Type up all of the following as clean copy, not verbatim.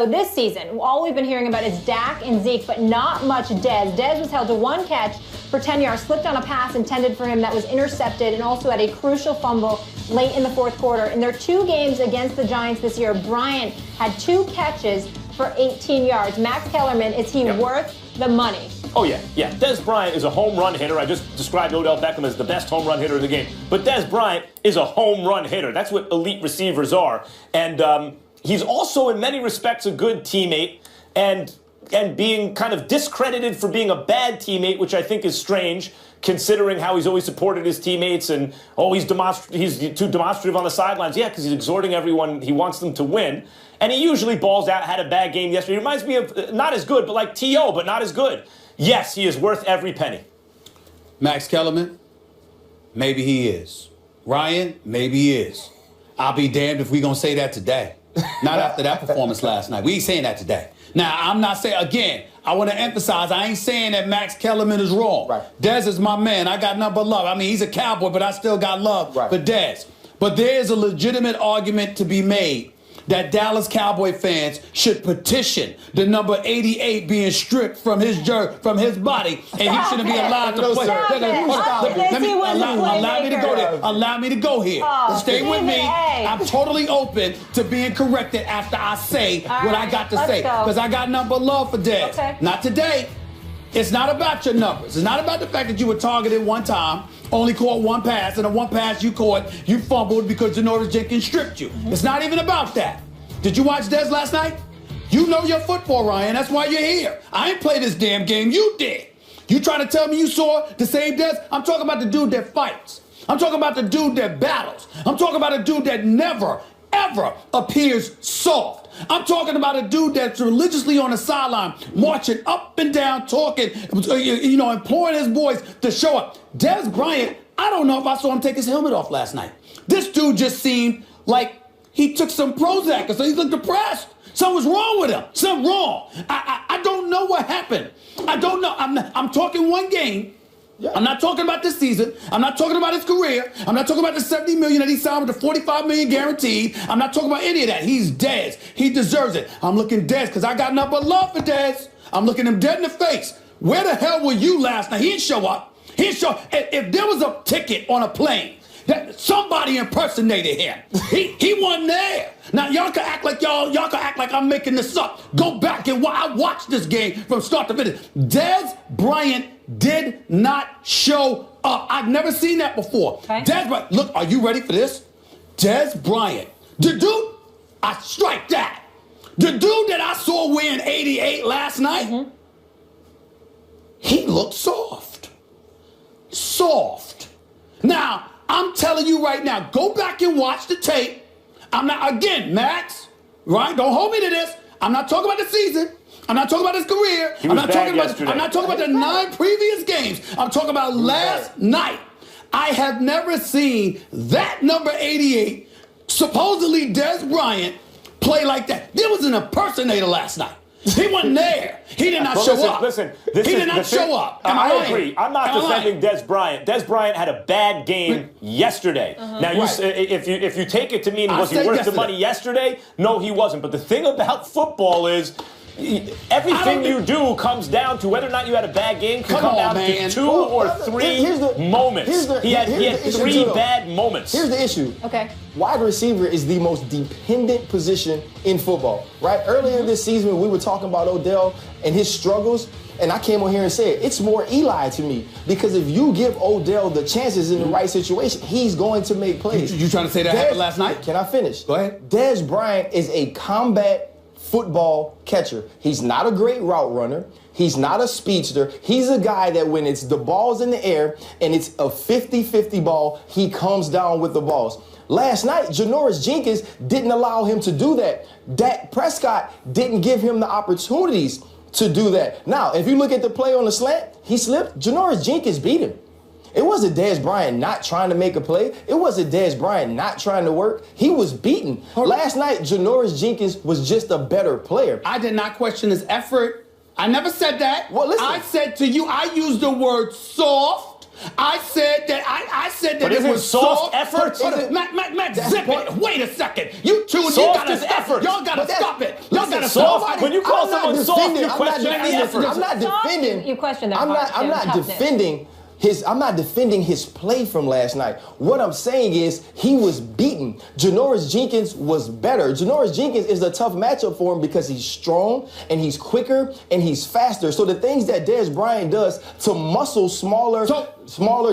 So this season, all we've been hearing about is Dak and Zeke, but not much Dez. Dez was held to one catch for 10 yards, slipped on a pass intended for him that was intercepted, and also had a crucial fumble late in the fourth quarter. In their 2 games against the Giants this year, Bryant had 2 catches for 18 yards. Max Kellerman, is he worth the money? Oh, yeah. Dez Bryant is a home run hitter. I just described Odell Beckham as the best home run hitter in the game. But Dez Bryant is a home run hitter. That's what elite receivers are. And he's also, in many respects, a good teammate. And being kind of discredited for being a bad teammate, which I think is strange, considering how he's always supported his teammates and, he's too demonstrative on the sidelines. Yeah, because he's exhorting everyone. He wants them to win. And he usually balls out, had a bad game yesterday. He reminds me of, not as good, but like T.O., but not as good. Yes, he is worth every penny. Max Kellerman, maybe he is. Ryan, maybe he is. I'll be damned if we're going to say that today. Not after that performance last night. We ain't saying that today. Now, I'm not saying, again, I want to emphasize, I ain't saying that Max Kellerman is wrong. Right. Dez is my man. I got nothing but love. I mean, he's a Cowboy, but I still got love for Dez. But there is a legitimate argument to be made that Dallas Cowboy fans should petition the number 88 being stripped from his body, and he shouldn't be allowed to play. Allow me to go there. Allow me to go here. Stay with me. I'm totally open to being corrected after I say what I got to say, because I got nothing but love for Dez. Okay. Not today. It's not about your numbers. It's not about the fact that you were targeted one time, only caught one pass, and the one pass you caught, you fumbled because Janoris Jenkins stripped you. It's not even about that. Did you watch Dez last night? You know your football, Ryan. That's why you're here. I ain't played this damn game. You did. You trying to tell me you saw the same Dez? I'm talking about the dude that fights. I'm talking about the dude that battles. I'm talking about a dude that never, ever appears soft. I'm talking about a dude that's religiously on the sideline, marching up and down, talking, imploring his boys to show up. Dez Bryant, I don't know if I saw him take his helmet off last night. This dude just seemed like he took some Prozac, so he looked depressed. Something was wrong with him. Something wrong. I don't know what happened. I don't know. I'm talking one game. Yeah. I'm not talking about this season. I'm not talking about his career. I'm not talking about the $70 million that he signed with the $45 million guaranteed. I'm not talking about any of that. He's Dez. He deserves it. I'm looking Dez because I got nothing but love for Dez. I'm looking him dead in the face. Where the hell were you last night? He didn't show up. He didn't show up. If there was a ticket on a plane, that somebody impersonated him. He wasn't there. Now y'all can act like y'all can act like I'm making this up. Go back and I watched this game from start to finish. Dez Bryant did not show up. I've never seen that before. Okay. Dez Bryant, look, are you ready for this? Dez Bryant, the dude, I strike that. The dude that I saw wearing 88 last night, he looked soft. Soft. Now, I'm telling you right now, go back and watch the tape. I'm not, again, Max, right? Don't hold me to this. I'm not talking about the season. I'm not talking about his career. I'm not talking about the 9 previous games. I'm talking about last night. I have never seen that number 88, supposedly Dez Bryant, play like that. There was an impersonator last night. He wasn't there. He did not show up. Listen, he did not show up. I agree. I'm not defending Dez Bryant. Dez Bryant had a bad game yesterday. Now, if you take it to mean was he worth the money yesterday? No, he wasn't. But the thing about football is everything you do comes down to whether or not you had a bad game. Can come down to 2 or 3 moments. He had 3 bad moments. Here's the issue. Okay. Wide receiver is the most dependent position in football, right? Earlier this season, when we were talking about Odell and his struggles, and I came on here and said, it's more Eli to me. Because if you give Odell the chances in the right situation, he's going to make plays. You trying to say that happened last night? Can I finish? Go ahead. Dez Bryant is a combat football catcher. He's not a great route runner. He's not a speedster. He's a guy that when it's the ball's in the air and it's a 50-50 ball, he comes down with the balls. Last night, Janoris Jenkins didn't allow him to do that. Dak Prescott didn't give him the opportunities to do that. Now, if you look at the play on the slant, he slipped. Janoris Jenkins beat him. It wasn't Dez Bryant not trying to make a play. It wasn't Dez Bryant not trying to work. He was beaten. Last night, Janoris Jenkins was just a better player. I did not question his effort. I never said that. Well, listen. I said to you, I used the word soft. I said that But it isn't was soft effort? Matt, zip it. Wait a second. You two, you Soft gotta is stop. effort. Y'all gotta stop it. Y'all gotta soft. stop. When you call someone soft, you I'm question not the effort. I'm not defending. You question their I'm heart, not. I'm too, not toughness. defending. I'm not defending his play from last night. What I'm saying is he was beaten. Janoris Jenkins was better. Janoris Jenkins is a tough matchup for him because he's strong and he's quicker and he's faster. So the things that Dez Bryant does to muscle smaller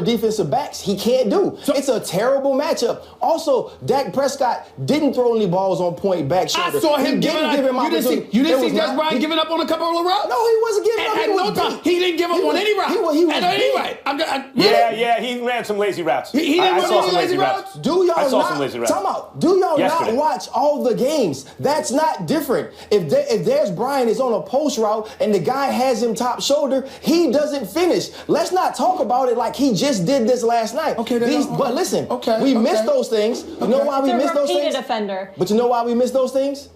defensive backs, he can't do. It's a terrible matchup. Also, Dak Prescott didn't throw any balls on point back shoulder. I saw him giving up. You didn't see Dez Bryant giving up on a couple of routes? No, he wasn't giving up. At no time. He didn't give up on any route. He was at any beat. route. Yeah, he ran some lazy routes. He didn't I run saw any some lazy lazy routes. Do y'all I saw not, some lazy routes. Time out. Do y'all Yesterday. not watch all the games? That's not different. If Dez Bryant is on a post route and the guy has him top shoulder, he doesn't finish. Let's not talk about it like he just did this last night. Okay, but listen, we missed those things. You know why we missed those It's a things? repeated offender. But you know why we missed those things?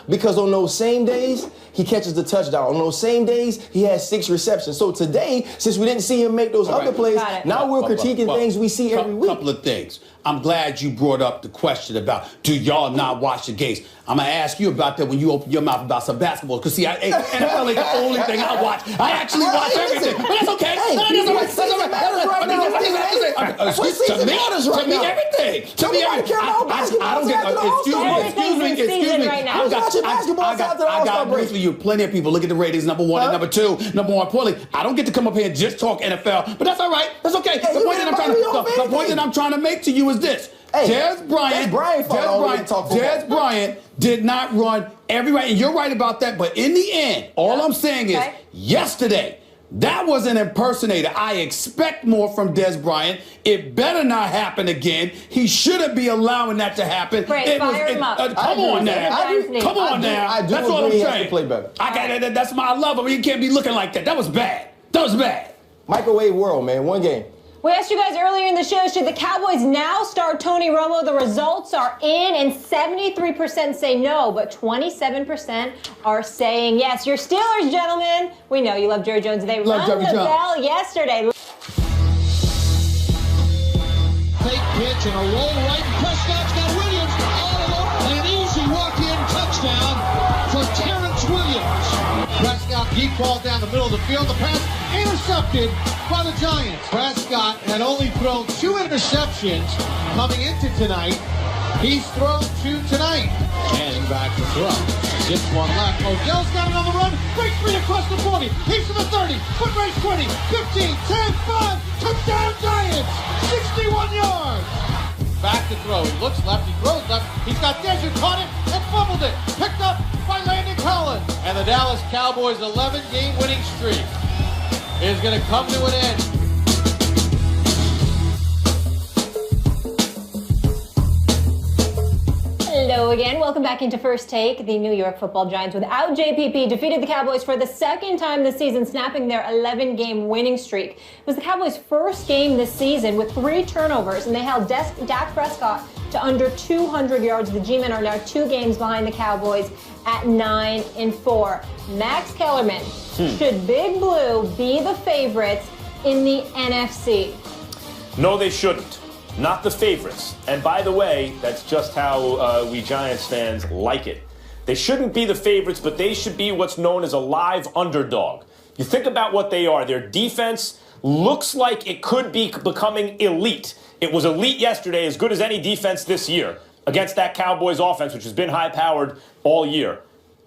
Because on those same days, he catches the touchdown. On those same days, he has 6 receptions. So today, since we didn't see him make those other plays, now we're critiquing things we see every week. Couple of things. I'm glad you brought up the question about, do y'all not watch the games? I'm going to ask you about that when you open your mouth about some basketball. Because, see, NFL ain't the only thing I watch. I actually watch everything. But that's okay. That's all right. To me, everything. To me, everything. I don't get, excuse me. I got news for you. Plenty of people look at the ratings, number one and number two. Number more importantly, I don't get to come up here and just talk NFL, but that's all right. That's okay. The point that I'm trying to make to you is this. Dez Bryant did not run every right, and you're right about that, but in the end, all I'm saying is yesterday, that was an impersonator. I expect more from Dez Bryant. It better not happen again. He shouldn't be allowing that to happen. Great, fire him up. Come on now. Come on now. That's all I'm saying. Play better. That's my love. I mean, you can't be looking like that. That was bad. Microwave world, man. One game. We asked you guys earlier in the show, should the Cowboys now start Tony Romo? The results are in, and 73% say no, but 27% are saying yes. Your Steelers, gentlemen. We know you love Jerry Jones. They rung the bell yesterday. Fake pitch and a roll right. Prescott's got Williams all alone. An easy walk-in touchdown for Terrence Williams. Prescott deep ball down the middle of the field. The pass intercepted by the Giants. Prescott had only thrown 2 interceptions coming into tonight. He's thrown 2 tonight. And back to throw. Just one left. Odell's got it on the run. Breaks free across the 40. He's to the 30. Foot race 20. 15. 10. 5. Touchdown Giants. 61 yards. Back to throw. He looks left. He throws left. He's got Dez who caught it and fumbled it. Picked up by Landon Collins. And the Dallas Cowboys' 11-game winning streak is going to come to an end. Hello again. Welcome back into First Take. The New York Football Giants, without JPP, defeated the Cowboys for the second time this season, snapping their 11-game winning streak. It was the Cowboys' first game this season with 3 turnovers, and they held Dak Prescott to under 200 yards. The G-men are now 2 games behind the Cowboys at 9-4. Max Kellerman, should Big Blue be the favorites in the NFC? No, they shouldn't. Not the favorites. And by the way, that's just how we Giants fans like it. They shouldn't be the favorites, but they should be what's known as a live underdog. You think about what they are. Their defense looks like it could be becoming elite. It was elite yesterday, as good as any defense this year against that Cowboys offense, which has been high-powered all year.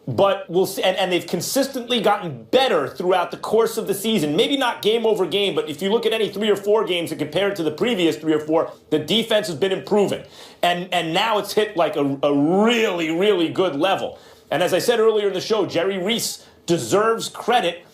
But we'll see, and they've consistently gotten better throughout the course of the season. Maybe not game over game, but if you look at any 3 or 4 games and compare it to the previous 3 or 4, the defense has been improving. And now it's hit like a really, really good level. And as I said earlier in the show, Jerry Reese deserves credit.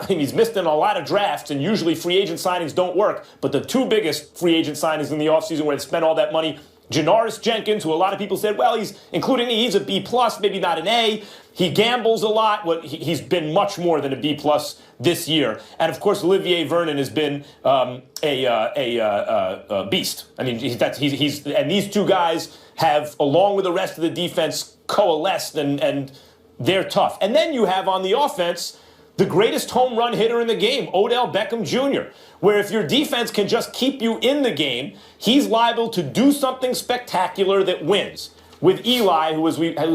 He's missed in a lot of drafts, and usually free agent signings don't work. But the 2 biggest free agent signings in the offseason where they spent all that money, Janoris Jenkins, who a lot of people said, well, he's a B+, maybe not an A. He gambles a lot. He's been much more than a B+ this year. And, of course, Olivier Vernon has been a beast. I mean, and these 2 guys have, along with the rest of the defense, coalesced, and they're tough. And then you have on the offense the greatest home run hitter in the game, Odell Beckham Jr., where if your defense can just keep you in the game, he's liable to do something spectacular that wins. With Eli, who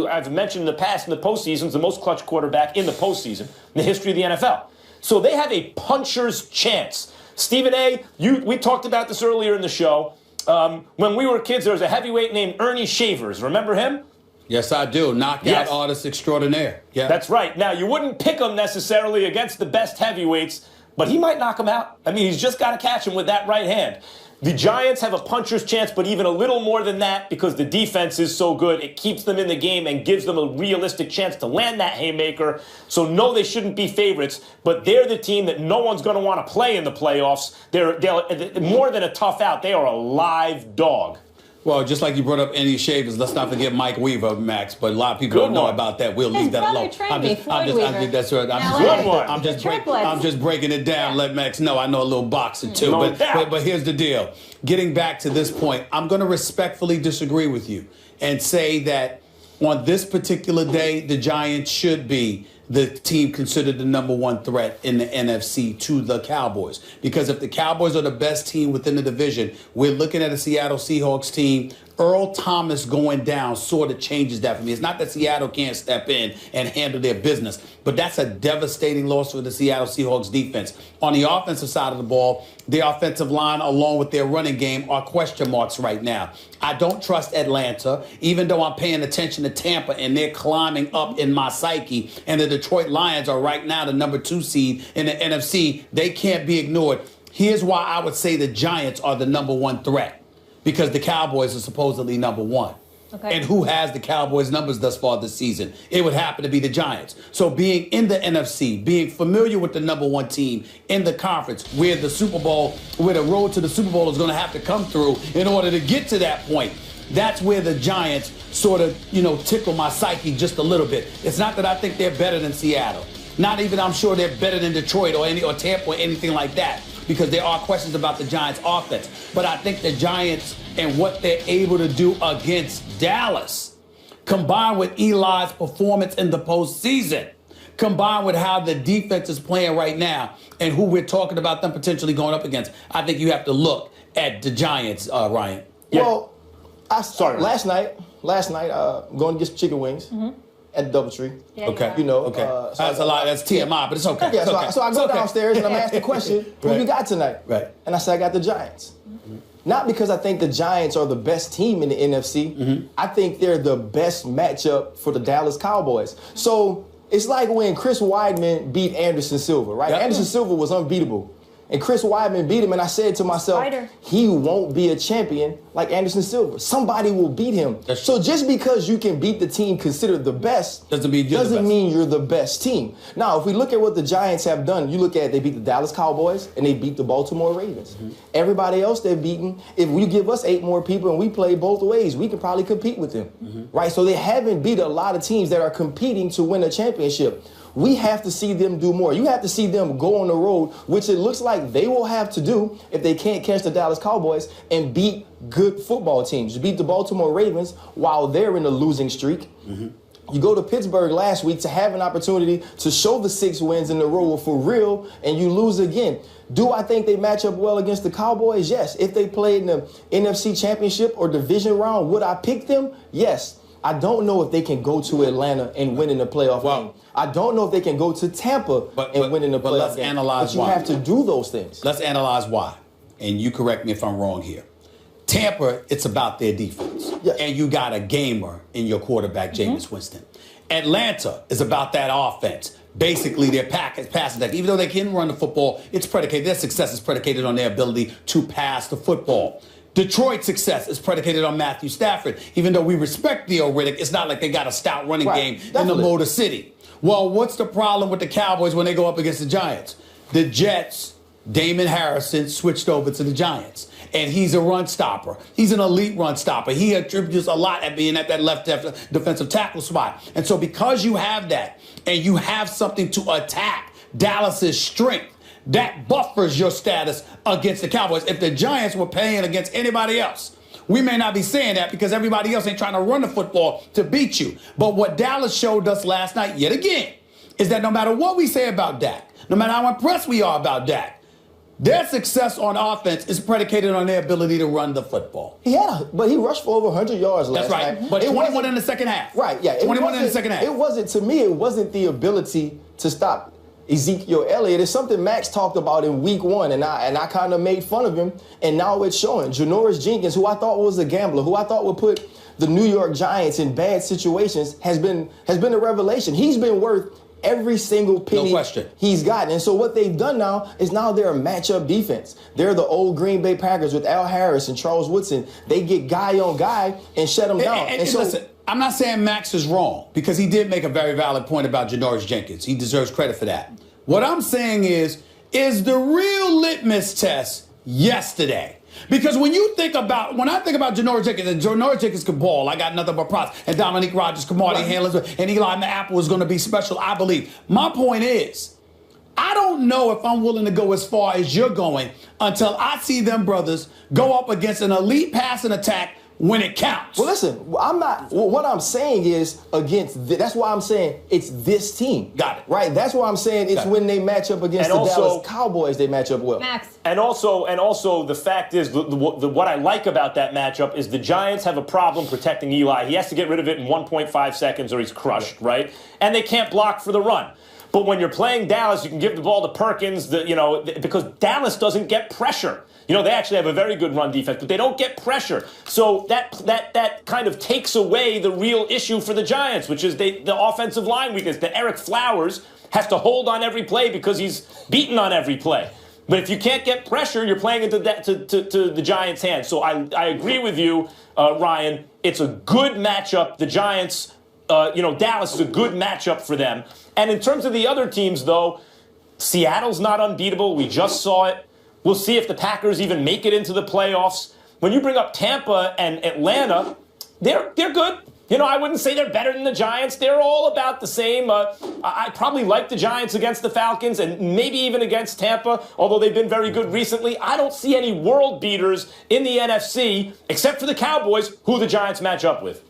I've mentioned in the past, in the postseason, is the most clutch quarterback in the postseason in the history of the NFL. So they have a puncher's chance. Stephen A., we talked about this earlier in the show. When we were kids, there was a heavyweight named Ernie Shavers. Remember him? Yes, I do. Knockout artist extraordinaire. Yeah. That's right. Now, you wouldn't pick him necessarily against the best heavyweights, but he might knock him out. I mean, he's just got to catch him with that right hand. The Giants have a puncher's chance, but even a little more than that because the defense is so good. It keeps them in the game and gives them a realistic chance to land that haymaker. So, no, they shouldn't be favorites, but they're the team that no one's going to want to play in the playoffs. They're more than a tough out. They are a live dog. Well, just like you brought up Ernie Shavers, let's not forget Mike Weaver, Max. But a lot of people don't know about that. We'll leave that alone. That's right. I'm just breaking it down. Let Max know I know a little boxing too. But here's the deal. Getting back to this point, I'm going to respectfully disagree with you and say that on this particular day, the Giants should be the team considered the number one threat in the NFC to the Cowboys. Because if the Cowboys are the best team within the division, we're looking at a Seattle Seahawks team. Earl Thomas going down sort of changes that for me. It's not that Seattle can't step in and handle their business, but that's a devastating loss for the Seattle Seahawks defense. On the offensive side of the ball, their offensive line, along with their running game, are question marks right now. I don't trust Atlanta, even though I'm paying attention to Tampa, and they're climbing up in my psyche. And the Detroit Lions are right now the number 2 seed in the NFC. They can't be ignored. Here's why I would say the Giants are the number 1 threat. Because the Cowboys are supposedly number 1. Okay. And who has the Cowboys' numbers thus far this season? It would happen to be the Giants. So being in the NFC, being familiar with the number 1 team in the conference, where the road to the Super Bowl is going to have to come through in order to get to that point, that's where the Giants sort of, tickle my psyche just a little bit. It's not that I think they're better than Seattle. Not even I'm sure they're better than Detroit or Tampa or anything like that, because there are questions about the Giants' offense. But I think the Giants and what they're able to do against Dallas, combined with Eli's performance in the postseason, combined with how the defense is playing right now and who we're talking about them potentially going up against, I think you have to look at the Giants, Ryan. Yeah. Well, last night, going to get some chicken wings. At the DoubleTree. Okay. So that's a lot. That's TMI, but it's okay. Yeah, it's so I go downstairs and I'm asked the question, who you got tonight? Right. And I said, I got the Giants. Not because I think the Giants are the best team in the NFC. I think they're the best matchup for the Dallas Cowboys. So it's like when Chris Weidman beat Anderson Silva, right? Yep. Anderson Silva was unbeatable. And Chris Weidman beat him, and I said to myself, he won't be a champion like Anderson Silva. Somebody will beat him. So just because you can beat the team considered the best doesn't mean you're the best team. Now, if we look at what the Giants have done, you look at they beat the Dallas Cowboys and they beat the Baltimore Ravens. Everybody else they've beaten, if you give us 8 more people and we play both ways, we can probably compete with them. Right? So they haven't beat a lot of teams that are competing to win a championship. We have to see them do more. You have to see them go on the road, which it looks like they will have to do if they can't catch the Dallas Cowboys, and beat good football teams. Beat the Baltimore Ravens while they're in a losing streak. You go to Pittsburgh last week to have an opportunity to show the 6 wins in a row for real, and you lose again. Do I think they match up well against the Cowboys? Yes. If they played in the NFC Championship or division round, would I pick them? Yes. I don't know if they can go to Atlanta and win in the playoff game. I don't know if they can go to Tampa and win in the playoff game. But you have to do those things. Let's analyze why. And you correct me if I'm wrong here. Tampa, it's about their defense. Yes. And you got a gamer in your quarterback, Jameis Winston. Atlanta is about that offense. Basically, their passing attack. Even though they can run the football, their success is predicated on their ability to pass the football. Detroit's success is predicated on Matthew Stafford. Even though we respect Theo Riddick, it's not like they got a stout running game in the Motor City. Well, what's the problem with the Cowboys when they go up against the Giants? The Jets, Damon Harrison switched over to the Giants. And he's a run stopper. He's an elite run stopper. He attributes a lot at being at that left defensive tackle spot. And so because you have that and you have something to attack Dallas's strength, that buffers your status against the Cowboys. If the Giants were playing against anybody else, we may not be saying that because everybody else ain't trying to run the football to beat you. But what Dallas showed us last night, yet again, is that no matter what we say about Dak, no matter how impressed we are about Dak, their success on offense is predicated on their ability to run the football. But he rushed for over 100 yards last night. That's right. But 21 in the second half. Right, yeah. 21 in the second half. It wasn't, to me, it wasn't the ability to stop Ezekiel Elliott. It's something Max talked about in week 1, and I kind of made fun of him, and now it's showing. Janoris Jenkins, who I thought was a gambler, who I thought would put the New York Giants in bad situations, has been a revelation. He's been worth every single penny he's gotten. And so what they've done now is now they're a matchup defense. They're the old Green Bay Packers with Al Harris and Charles Woodson. They get guy on guy and shut them down. And so, listen, I'm not saying Max is wrong, because he did make a very valid point about Janoris Jenkins. He deserves credit for that. What I'm saying is the real litmus test yesterday. Because when I think about Janoris Jenkins, and Janoris Jenkins can ball, I got nothing but props. And Dominique Rodgers, Kamari Handlers, and Eli Apple is going to be special, I believe. My point is, I don't know if I'm willing to go as far as you're going until I see them brothers go up against an elite passing attack when it counts. Well, listen, I'm not. What I'm saying is that's why I'm saying it's this team. Got it. Right? That's why I'm saying it's when they match up against the Dallas Cowboys, they match up well. Max. And also, the fact is, what I like about that matchup is the Giants have a problem protecting Eli. He has to get rid of it in 1.5 seconds or he's crushed, right? And they can't block for the run. But when you're playing Dallas, you can give the ball to Perkins, because Dallas doesn't get pressure. They actually have a very good run defense, but they don't get pressure. So that kind of takes away the real issue for the Giants, which is the offensive line weakness. That Eric Flowers has to hold on every play because he's beaten on every play. But if you can't get pressure, you're playing into to the Giants' hands. So I agree with you, Ryan. It's a good matchup. The Giants, Dallas is a good matchup for them. And in terms of the other teams, though, Seattle's not unbeatable. We just saw it. We'll see if the Packers even make it into the playoffs. When you bring up Tampa and Atlanta, they're good. I wouldn't say they're better than the Giants. They're all about the same. I probably like the Giants against the Falcons and maybe even against Tampa, although they've been very good recently. I don't see any world beaters in the NFC, except for the Cowboys, who the Giants match up with.